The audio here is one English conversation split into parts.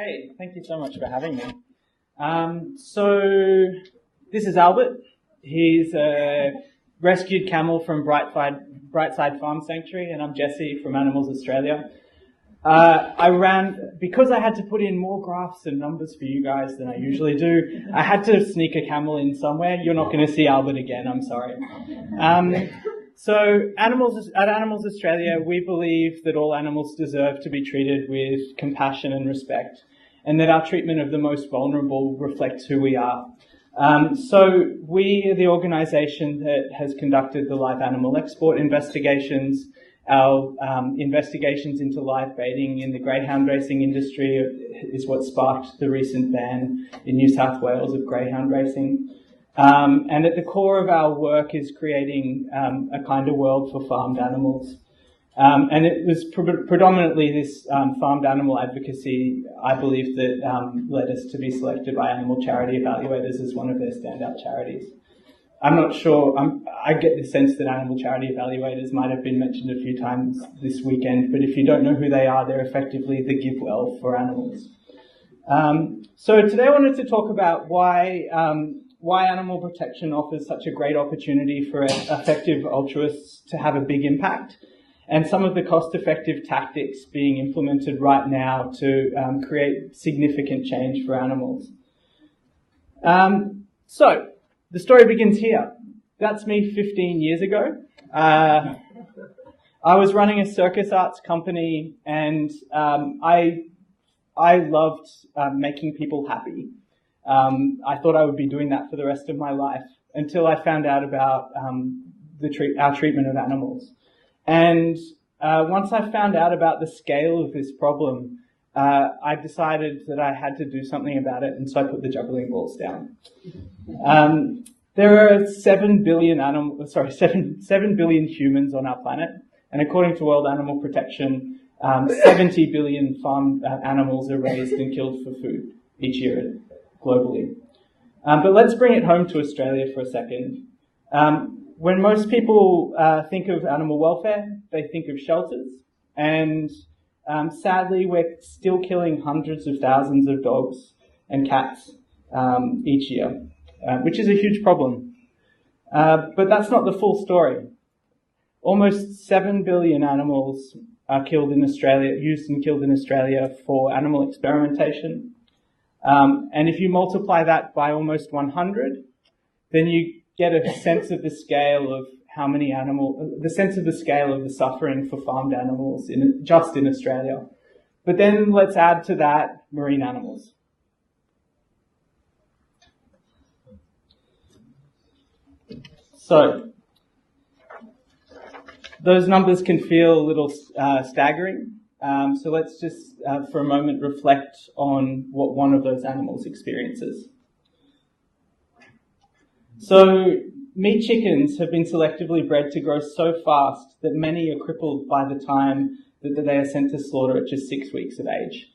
Hey, thank you so much for having me. So this is Albert. He's a rescued camel from Brightside Farm Sanctuary, and I'm Jesse from Animals Australia. Because I had to put in more graphs and numbers for you guys than I usually do, I had to sneak a camel in somewhere. You're not going to see Albert again, I'm sorry. So at Animals Australia, we believe that all animals deserve to be treated with compassion and respect, and that our treatment of the most vulnerable reflects who we are. So we are the organisation that has conducted the live animal export investigations. Our investigations into live baiting in the greyhound racing industry is what sparked the recent ban in New South Wales of greyhound racing. And at the core of our work is creating a kinder world for farmed animals. And it was predominantly this farmed animal advocacy, I believe, that led us to be selected by Animal Charity Evaluators as one of their standout charities. I'm not sure, I get the sense that Animal Charity Evaluators might have been mentioned a few times this weekend, but if you don't know who they are, they're effectively the give well for animals. So today I wanted to talk about why animal protection offers such a great opportunity for effective altruists to have a big impact, and some of the cost-effective tactics being implemented right now to create significant change for animals. So the story begins here. That's me 15 years ago. I was running a circus arts company, and I loved making people happy. I thought I would be doing that for the rest of my life until I found out about our treatment of animals. And once I found out about the scale of this problem, I decided that I had to do something about it, and so I put the juggling balls down. There are 7 billion humans on our planet, and according to World Animal Protection, 70 billion farm animals are raised and killed for food each year globally. But let's bring it home to Australia for a second. When most people think of animal welfare, they think of shelters, and sadly we're still killing hundreds of thousands of dogs and cats each year, which is a huge problem. But that's not the full story. Almost 7 billion animals are used and killed in Australia for animal experimentation. And if you multiply that by almost 100, then you get a sense of the scale of the suffering for farmed animals just in Australia. But then let's add to that marine animals. So those numbers can feel a little staggering. So let's just, for a moment, reflect on what one of those animals experiences. So meat chickens have been selectively bred to grow so fast that many are crippled by the time that they are sent to slaughter at just 6 weeks of age.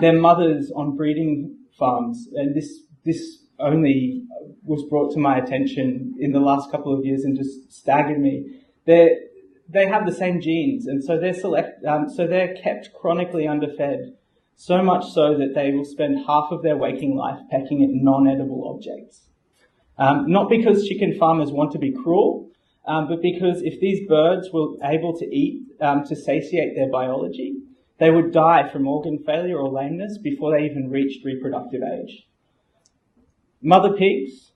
Their mothers on breeding farms, and this only was brought to my attention in the last couple of years and just staggered me. They have the same genes, and so they're kept chronically underfed, so much so that they will spend half of their waking life pecking at non-edible objects. Not because chicken farmers want to be cruel, but because if these birds were able to eat to satiate their biology, they would die from organ failure or lameness before they even reached reproductive age. Mother pigs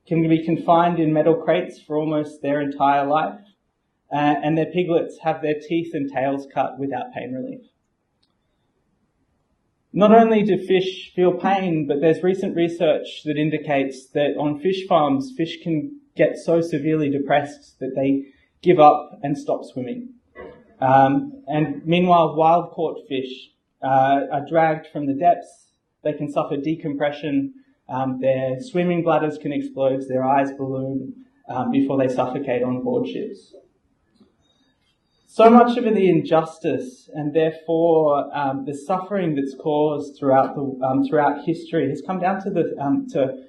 can be confined in metal crates for almost their entire life, and their piglets have their teeth and tails cut without pain relief. Not only do fish feel pain, but there's recent research that indicates that on fish farms, fish can get so severely depressed that they give up and stop swimming. And meanwhile, wild-caught fish are dragged from the depths. They can suffer decompression. Their swimming bladders can explode, their eyes balloon before they suffocate on board ships. So much of the injustice and therefore the suffering that's caused throughout history has come down to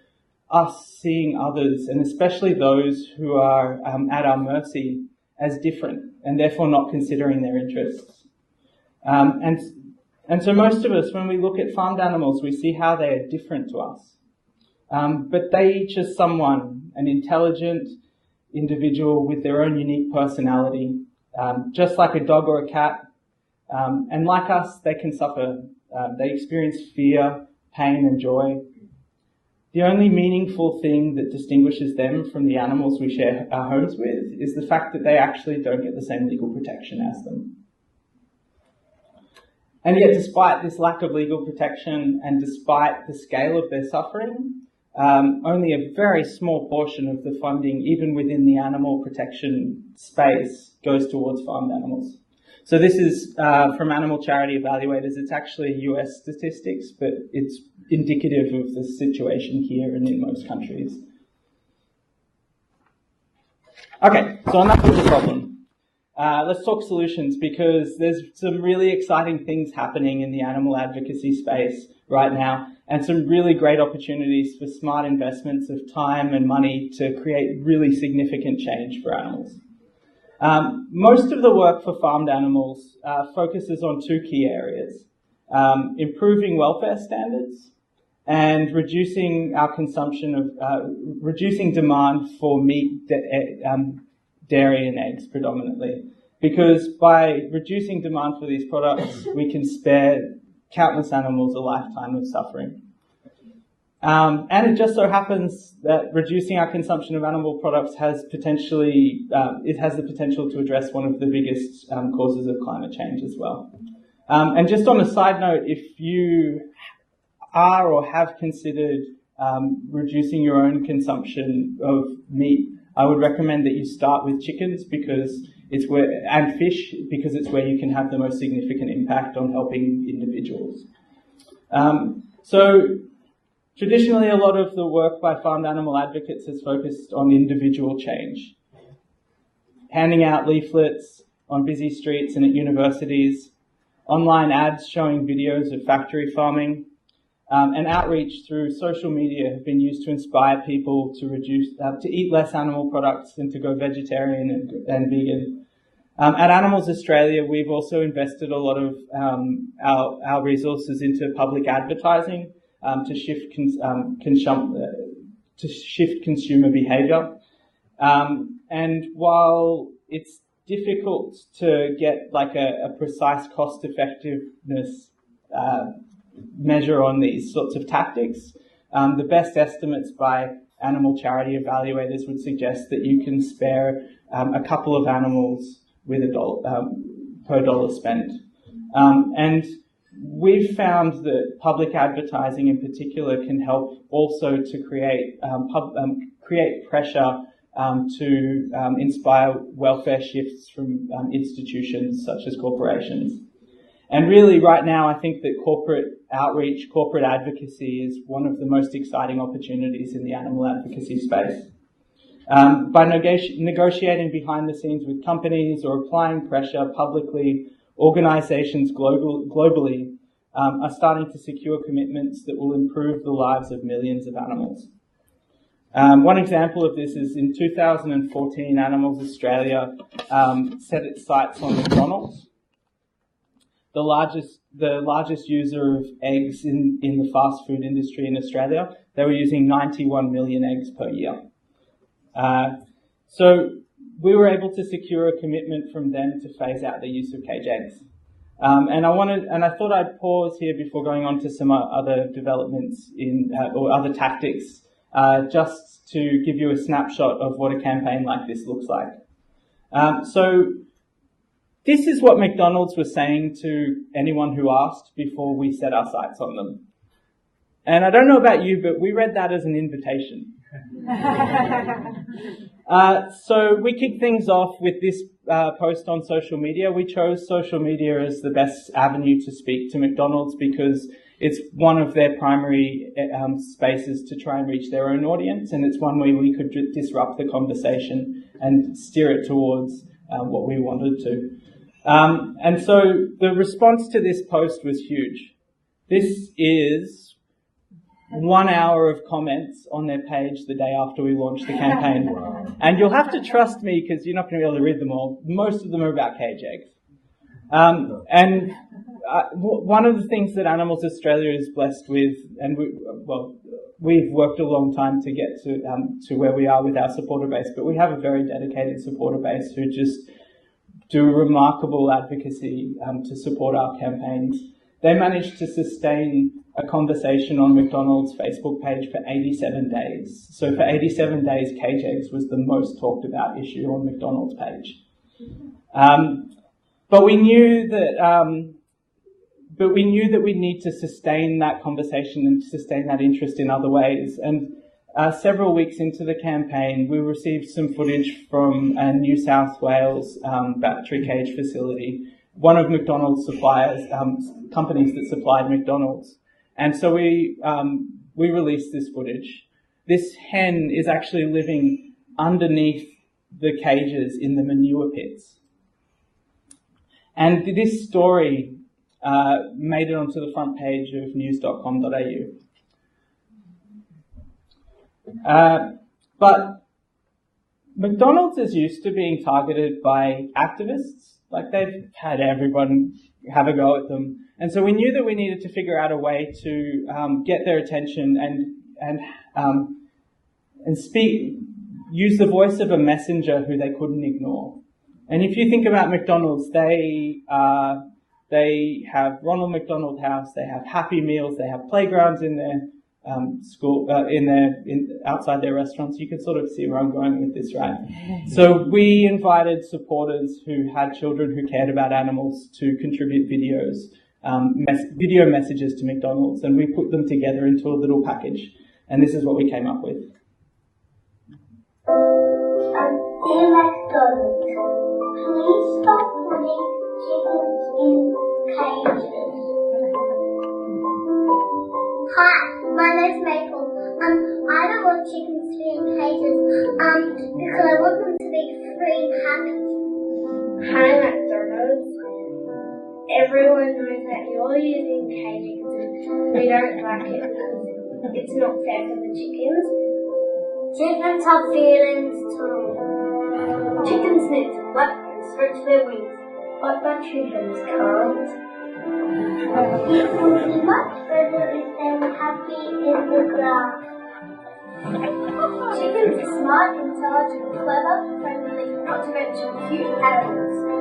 us seeing others, and especially those who are at our mercy, as different, and therefore not considering their interests. And And so most of us, when we look at farmed animals, we see how they are different to us. But they each are someone, an intelligent individual with their own unique personality, just like a dog or a cat. And like us, they can suffer. They experience fear, pain, and joy. The only meaningful thing that distinguishes them from the animals we share our homes with is the fact that they actually don't get the same legal protection as them. And yet, despite this lack of legal protection and despite the scale of their suffering, only a very small portion of the funding, even within the animal protection space, goes towards farmed animals. So this is from Animal Charity Evaluators. It's actually US statistics, but it's indicative of the situation here and in most countries. Okay, so enough of the problem. Let's talk solutions, because there's some really exciting things happening in the animal advocacy space right now, and some really great opportunities for smart investments of time and money to create really significant change for animals. Most of the work for farmed animals focuses on two key areas: improving welfare standards and reducing our consumption of, reducing demand for meat, dairy and eggs predominantly. Because by reducing demand for these products, we can spare countless animals a lifetime of suffering. And it just so happens that reducing our consumption of animal products has potentially, it has the potential to address one of the biggest causes of climate change as well. And just on a side note, if you are or have considered reducing your own consumption of meat, I would recommend that you start with chickens because it's where, and fish, because it's where you can have the most significant impact on helping individuals. So traditionally, a lot of the work by farmed animal advocates has focused on individual change. Handing out leaflets on busy streets and at universities, online ads showing videos of factory farming, and outreach through social media have been used to inspire people to to eat less animal products and to go vegetarian and vegan. At Animals Australia, we've also invested a lot of our resources into public advertising to shift consumer behaviour. And while it's difficult to get like a precise cost effectiveness measure on these sorts of tactics, the best estimates by animal charity evaluators would suggest that you can spare a couple of animals with per dollar spent. And we've found that public advertising in particular can help also to create pressure to inspire welfare shifts from institutions such as corporations. And really right now I think that corporate outreach, corporate advocacy is one of the most exciting opportunities in the animal advocacy space. By negotiating behind the scenes with companies or applying pressure publicly, organisations globally are starting to secure commitments that will improve the lives of millions of animals. One example of this is in 2014, Animals Australia set its sights on McDonald's, the largest user of eggs in the fast food industry in Australia. They were using 91 million eggs per year. So we were able to secure a commitment from them to phase out the use of cage eggs. And I thought I'd pause here before going on to some other developments or other tactics, just to give you a snapshot of what a campaign like this looks like. So this is what McDonald's was saying to anyone who asked before we set our sights on them. And I don't know about you, but we read that as an invitation. So we kicked things off with this post on social media. We chose social media as the best avenue to speak to McDonald's because it's one of their primary spaces to try and reach their own audience, and it's one way we could disrupt the conversation and steer it towards what we wanted to. And so the response to this post was huge. This is 1 hour of comments on their page the day after we launched the campaign. Wow. And you'll have to trust me because you're not going to be able to read them all. Most of them are about cage eggs. And one of the things that Animals Australia is blessed with, and we've worked a long time to get to where we are with our supporter base, but we have a very dedicated supporter base who just do remarkable advocacy to support our campaigns. They managed to sustain a conversation on McDonald's Facebook page for 87 days. So for 87 days, cage eggs was the most talked about issue on McDonald's page. But we knew that we need to sustain that conversation and sustain that interest in other ways. And several weeks into the campaign, we received some footage from a New South Wales battery cage facility, one of McDonald's suppliers, companies that supplied McDonald's. And so we released this footage. This hen is actually living underneath the cages in the manure pits. And this story made it onto the front page of news.com.au. But McDonald's is used to being targeted by activists. Like, they've had everyone have a go at them. And so we knew that we needed to figure out a way to get their attention and use the voice of a messenger who they couldn't ignore. And if you think about McDonald's, they have Ronald McDonald House, they have Happy Meals, they have playgrounds in their outside their restaurants. You can sort of see where I'm going with this, right? So we invited supporters who had children who cared about animals to contribute videos, video messages to McDonald's, and we put them together into a little package. And this is what we came up with. Dear McDonald's, please stop putting chickens in cages. Hi, my name's Maple. I don't want chickens to be in cages, because I want them to be free and happy. Hi, McDonald's. Everyone knows that you're using cages and we don't like it because it's not fair for the chickens. Chickens have feelings too. Chickens need to flap and stretch their wings, but battery hens can't. It would be much better if they were happy in the grass. Chickens are smart, intelligent, clever, friendly, not to mention cute animals.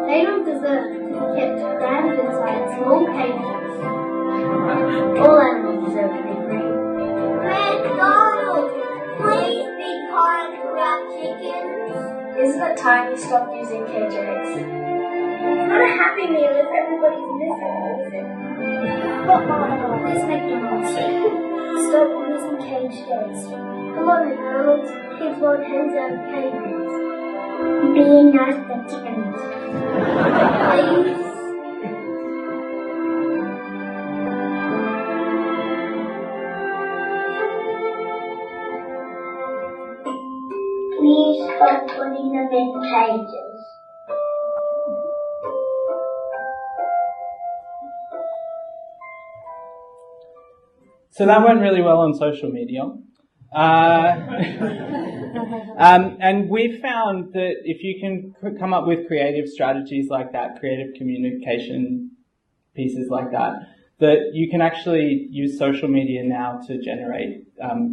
They don't deserve to be kept crammed inside small cages. All animals deserve to be free. McDonald's, please be kind to our chickens. Isn't it time you stopped using cage eggs? It's not a Happy Meal if everybody's missing, is it? Please, McDonald's, stop using cage eggs. Come on, McDonald's, kids want hens out of cages. Be nice to chickens. Please. Please stop putting them in cages. So that went really well on social media. And we found that if you can come up with creative strategies like that, creative communication pieces like that, that you can actually use social media now to generate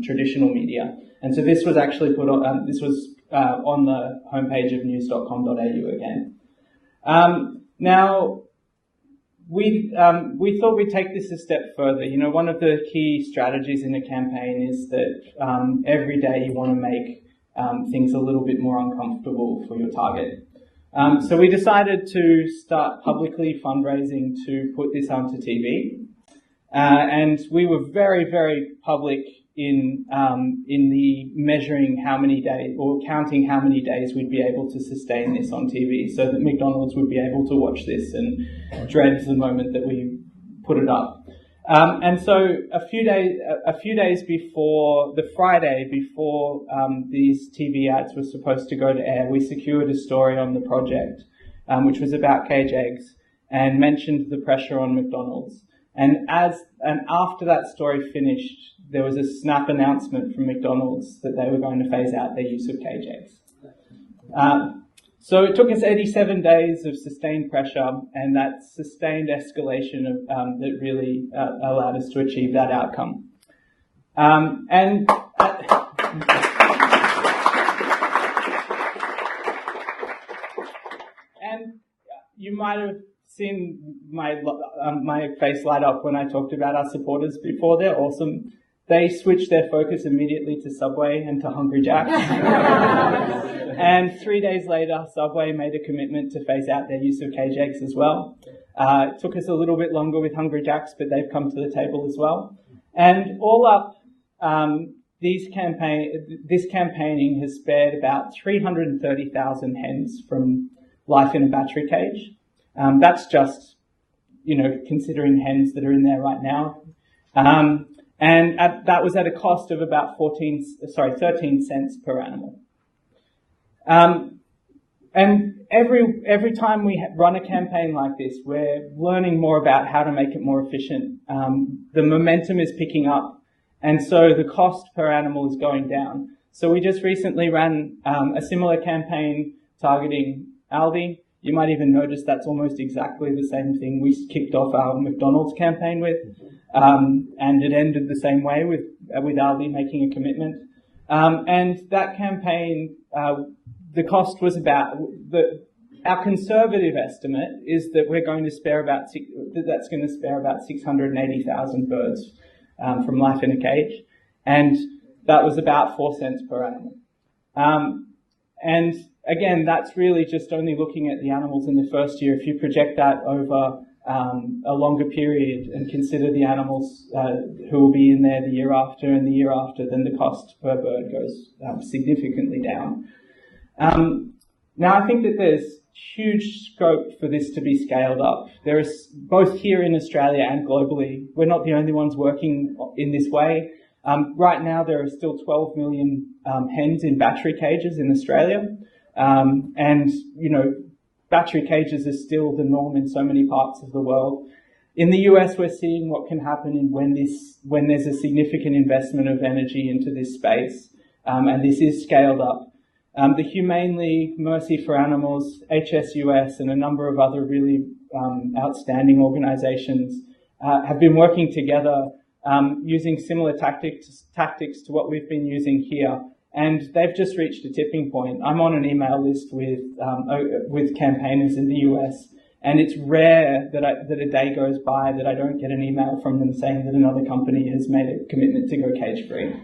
traditional media. And so this was actually put on, on the homepage of news.com.au again. Now, we thought we'd take this a step further. You know, one of the key strategies in a campaign is that every day you want to make things a little bit more uncomfortable for your target. So we decided to start publicly fundraising to put this onto TV. And we were very, very public in the measuring how many days or counting how many days we'd be able to sustain this on TV, so that McDonald's would be able to watch this and dread the moment that we put it up. And so a few days before the Friday before these TV ads were supposed to go to air, we secured a story on the project, which was about cage eggs, and mentioned the pressure on McDonald's. And after that story finished, there was a snap announcement from McDonald's that they were going to phase out their use of cage eggs. So it took us 87 days of sustained pressure and that sustained escalation that really allowed us to achieve that outcome. And you might have seen my face light up when I talked about our supporters before. They're awesome. They switched their focus immediately to Subway and to Hungry Jack's. And 3 days later, Subway made a commitment to phase out their use of cage eggs as well. It took us a little bit longer with Hungry Jack's, but they've come to the table as well. And all up, this campaigning has spared about 330,000 hens from life in a battery cage. That's just, considering hens that are in there right now. And that was at a cost of about 13 cents per animal. And every time we run a campaign like this, we're learning more about how to make it more efficient. The momentum is picking up, and so the cost per animal is going down. So we just recently ran a similar campaign targeting Aldi. You might even notice that's almost exactly the same thing we kicked off our McDonald's campaign with, and it ended the same way with Aldi making a commitment. And that campaign, the cost was our conservative estimate is that we're going to spare that's going to spare about 680,000 birds from life in a cage, and that was about 4 cents per animal. And again, that's really just only looking at the animals in the first year. If you project that over a longer period and consider the animals who will be in there the year after and the year after, then the cost per bird goes significantly down. Now, I think that there's huge scope for this to be scaled up. There is, both here in Australia and globally, we're not the only ones working in this way. Right now, there are still 12 million hens in battery cages in Australia. And, battery cages are still the norm in so many parts of the world. In the US, we're seeing what can happen when there's a significant investment of energy into this space, and this is scaled up. The Humane League, Mercy for Animals, HSUS, and a number of other really outstanding organizations have been working together using similar tactics to what we've been using here. And they've just reached a tipping point. I'm on an email list with campaigners in the US, and it's rare that a day goes by that I don't get an email from them saying that another company has made a commitment to go cage-free.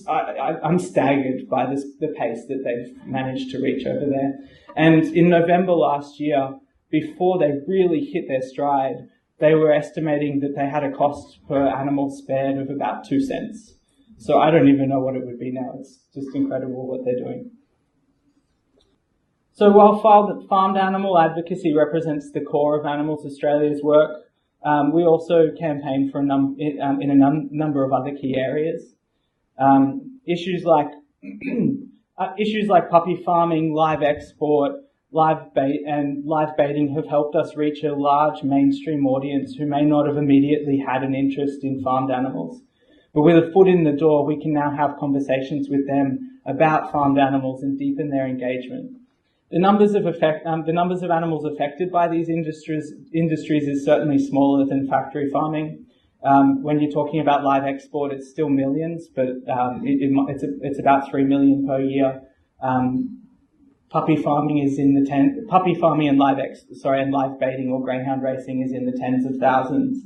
I'm staggered by the pace that they've managed to reach over there. And in November last year, before they really hit their stride, they were estimating that they had a cost per animal spared of about 2 cents. So I don't even know what it would be now. It's just incredible what they're doing. So while farmed animal advocacy represents the core of Animals Australia's work, we also campaign for in a number of other key areas. Issues like puppy farming, live export, live baiting have helped us reach a large mainstream audience who may not have immediately had an interest in farmed animals. But with a foot in the door, we can now have conversations with them about farmed animals and deepen their engagement. The numbers of animals affected by these industries is certainly smaller than factory farming. When you're talking about live export, it's still millions, but it's about 3 million per year. Puppy farming is in the puppy farming and live baiting or greyhound racing is in the tens of thousands.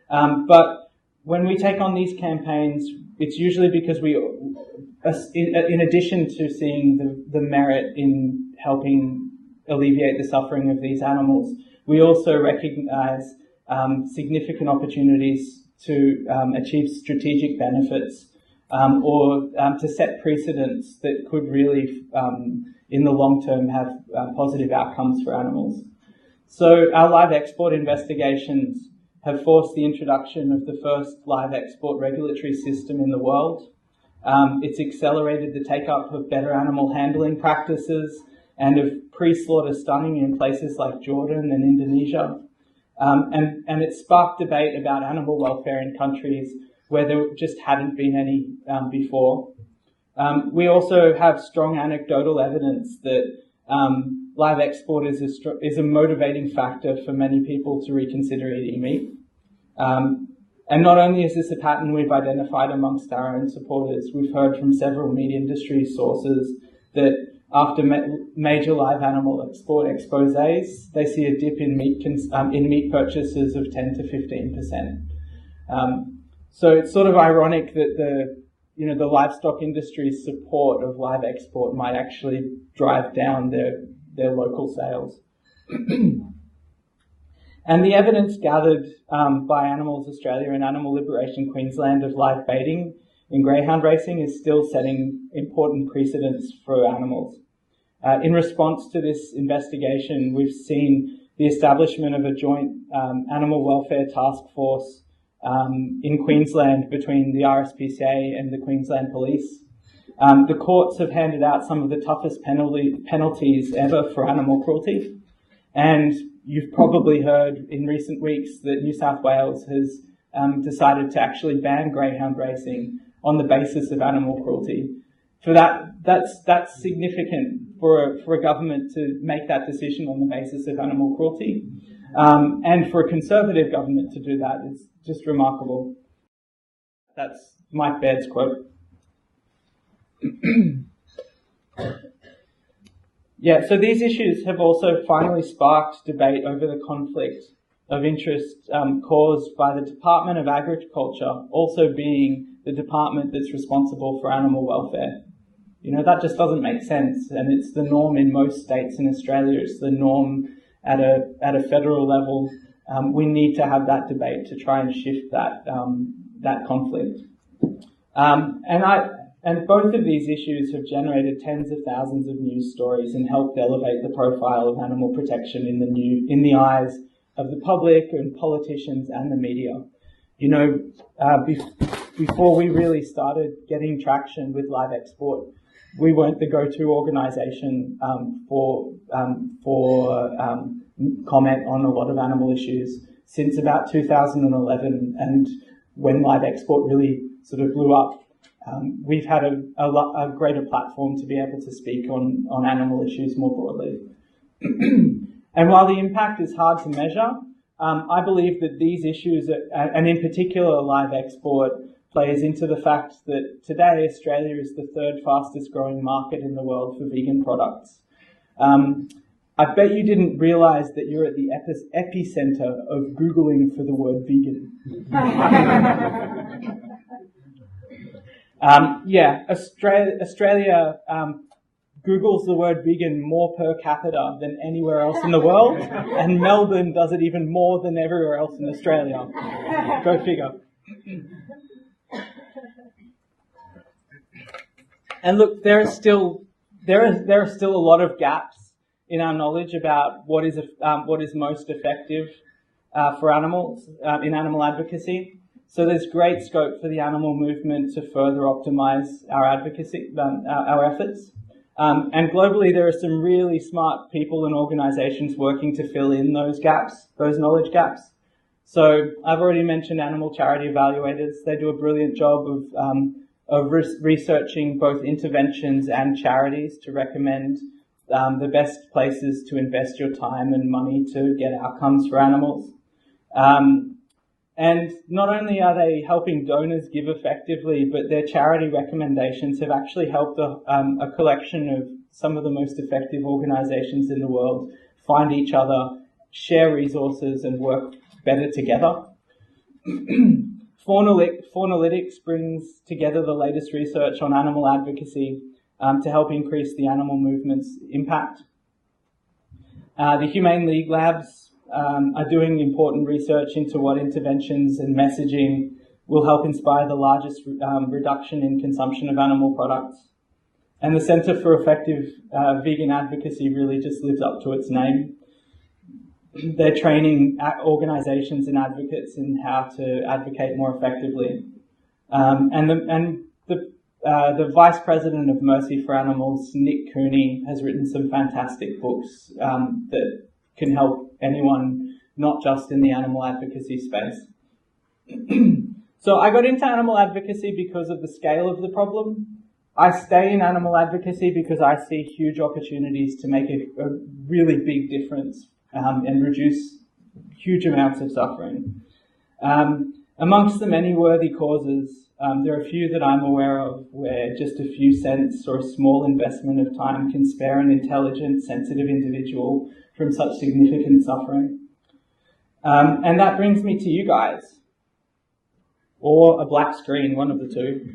But when we take on these campaigns, it's usually because we, in addition to seeing the merit in helping alleviate the suffering of these animals, we also recognize significant opportunities to achieve strategic benefits or to set precedents that could really, in the long term, have positive outcomes for animals. So our live export investigations have forced the introduction of the first live export regulatory system in the world. It's accelerated the take-up of better animal handling practices and of pre-slaughter stunning in places like Jordan and Indonesia. And it sparked debate about animal welfare in countries where there just hadn't been any before. We also have strong anecdotal evidence that live export is a motivating factor for many people to reconsider eating meat. And not only is this a pattern we've identified amongst our own supporters, we've heard from several meat industry sources that after major live animal export exposés, they see a dip in meat purchases of 10 to 15%. So it's sort of ironic that the livestock industry's support of live export might actually drive down their local sales. And the evidence gathered by Animals Australia and Animal Liberation Queensland of live baiting in greyhound racing is still setting important precedents for animals. In response to this investigation, we've seen the establishment of a joint animal welfare task force in Queensland between the RSPCA and the Queensland Police. The courts have handed out some of the toughest penalties ever for animal cruelty, and you've probably heard in recent weeks that New South Wales has decided to actually ban greyhound racing on the basis of animal cruelty. For that's significant for a government to make that decision on the basis of animal cruelty, and for a Conservative government to do that is just remarkable. That's Mike Baird's quote. Yeah, so these issues have also finally sparked debate over the conflict of interest caused by the Department of Agriculture also being the department that's responsible for animal welfare. That just doesn't make sense, and it's the norm in most states in Australia. It's the norm at a federal level. We need to have that debate to try and shift that conflict. And both of these issues have generated tens of thousands of news stories and helped elevate the profile of animal protection in the eyes of the public and politicians and the media. Before we really started getting traction with live export, we weren't the go-to organisation for comment on a lot of animal issues since about 2011, and when live export really sort of blew up. We've had a greater platform to be able to speak on animal issues more broadly. And while the impact is hard to measure, I believe that these issues, and in particular live export, plays into the fact that today Australia is the third fastest growing market in the world for vegan products. I bet you didn't realise that you're at the epicenter of Googling for the word vegan. Australia Googles the word vegan more per capita than anywhere else in the world, and Melbourne does it even more than everywhere else in Australia. Go figure. And look, there are still a lot of gaps in our knowledge about what is most effective for animals in animal advocacy. So there's great scope for the animal movement to further optimise our advocacy, our efforts. And globally, there are some really smart people and organisations working to fill in those gaps, those knowledge gaps. So I've already mentioned animal charity evaluators. They do a brilliant job of researching both interventions and charities to recommend the best places to invest your time and money to get outcomes for animals. And not only are they helping donors give effectively, but their charity recommendations have actually helped a collection of some of the most effective organisations in the world find each other, share resources, and work better together. Faunalytics brings together the latest research on animal advocacy to help increase the animal movement's impact. The Humane League Labs are doing important research into what interventions and messaging will help inspire the largest reduction in consumption of animal products. And the Centre for Effective Vegan Advocacy really just lives up to its name. They're training organisations and advocates in how to advocate more effectively. And the Vice President of Mercy for Animals, Nick Cooney, has written some fantastic books that can help anyone, not just in the animal advocacy space. So I got into animal advocacy because of the scale of the problem. I stay in animal advocacy because I see huge opportunities to make a really big difference and reduce huge amounts of suffering. Amongst the many worthy causes, there are a few that I'm aware of where just a few cents or a small investment of time can spare an intelligent, sensitive individual from such significant suffering. And that brings me to you guys. Or a black screen, one of the two.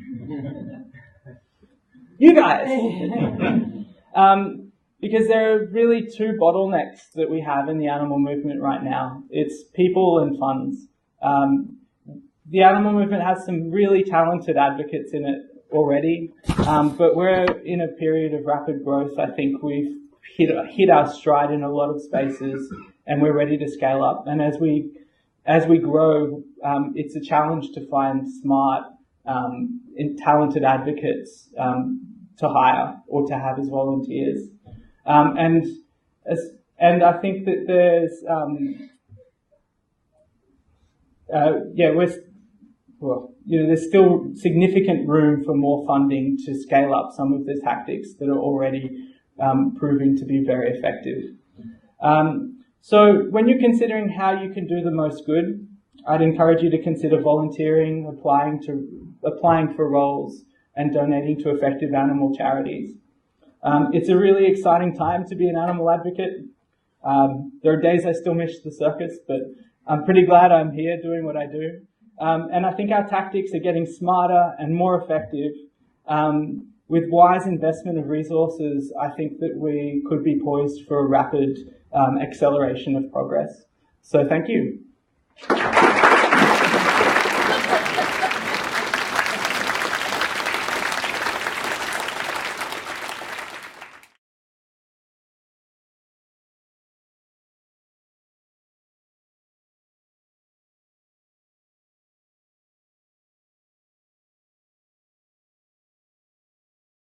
You guys! Because there are really two bottlenecks that we have in the animal movement right now. It's people and funds. The animal movement has some really talented advocates in it already, but we're in a period of rapid growth. I think we've hit our stride in a lot of spaces, and we're ready to scale up. And as we grow, it's a challenge to find smart, talented advocates to hire or to have as volunteers. And I think that there's there's still significant room for more funding to scale up some of the tactics that are already proving to be very effective. So when you're considering how you can do the most good, I'd encourage you to consider volunteering, applying for roles, and donating to effective animal charities. It's a really exciting time to be an animal advocate. There are days I still miss the circus, but I'm pretty glad I'm here doing what I do. And I think our tactics are getting smarter and more effective. With wise investment of resources, I think that we could be poised for a rapid acceleration of progress. So thank you.